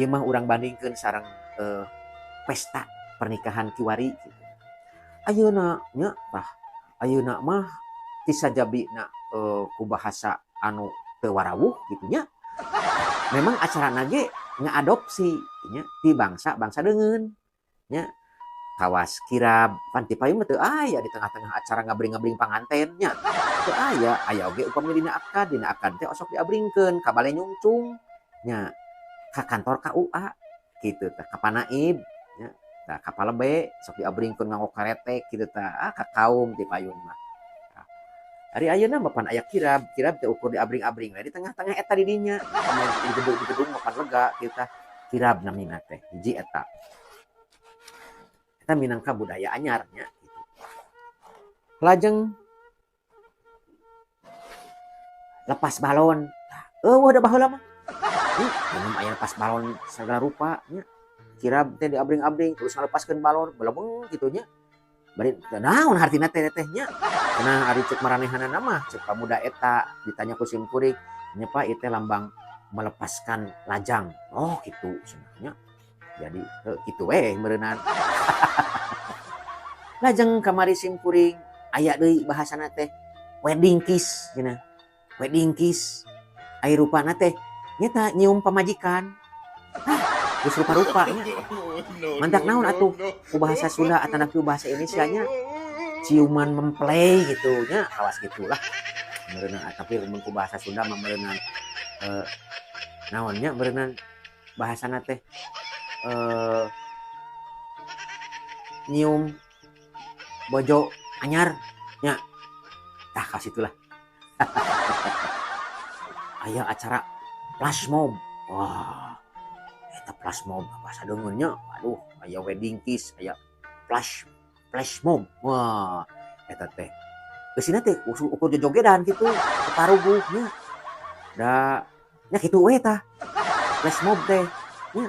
ieu mah urang bandingkeun sareng pesta pernikahan kiwari gitu. Ayeuna nya tah ayeuna mah ti sajabina ku bahasa anu teu warawuh kitu nya. Memang acarana ge ngaadopsi nya ti bangsa deungeun nya. Kawas kirab pan ti payung mah teu aya di tengah-tengah acara ngabring-ngabring panganten nya. Teu aya oge upami dina akad teh osok diabringkeun ka balai nyungcung nya, ka kantor KUA kitu tah, ka Panaib nya. Tah ka Palebe sok diabringkeun nganggo karetek kitu tah, ka kaum ti payun mah. Ari ayeuna mah pan aya kirab teh ukur diabring-abring we di tengah-tengah eta di dinya. Di gedung mah pan lega kitu tah. Kirab namina teh hiji eta. Eta minangka budaya anyar nya gitu. Lajeng lepas balon. Eueuh da baheula mah. Minum aya lepas balon segala rupa nya. Kirab teh diabring-abring terus ngalepaskeun balon belebeng kitu nya. Bari naon hartina teh nya. Cenah ari ceuk maranehanana mah ceuk pamuda eta ditanya ku simkuring, nya Pak ieu teh lambang melepaskan lajang. Oh kitu cenah. Jadi kitu we meureunana. Lajeng kamari simkuring aya deui bahasana teh wedding kiss cenah. Wedding kiss. Ai rupana teh nyata nyium pamajikan. Geus rupa-rupa nya. Mantak naon atuh ku bahasa Sunda atana ku bahasa Indonesia nya. Ciuman memplay gitu nya, kawas gitulah. Meureunana tapi mun ku bahasa Sunda mah meureunana naon nya meureunana bahasana teh nyium bojo anyar nya. Tah ka situlah. Aya acara flash mob. Wah, eta flash mob bahasa deungeunnya. Aduh, aya wedding kiss, aya flash mob. Wah, eta teh. Geusina teh ukur jojogedan kitu, keparuguh nya. Da nya kitu we tah. Flash mob teh nya.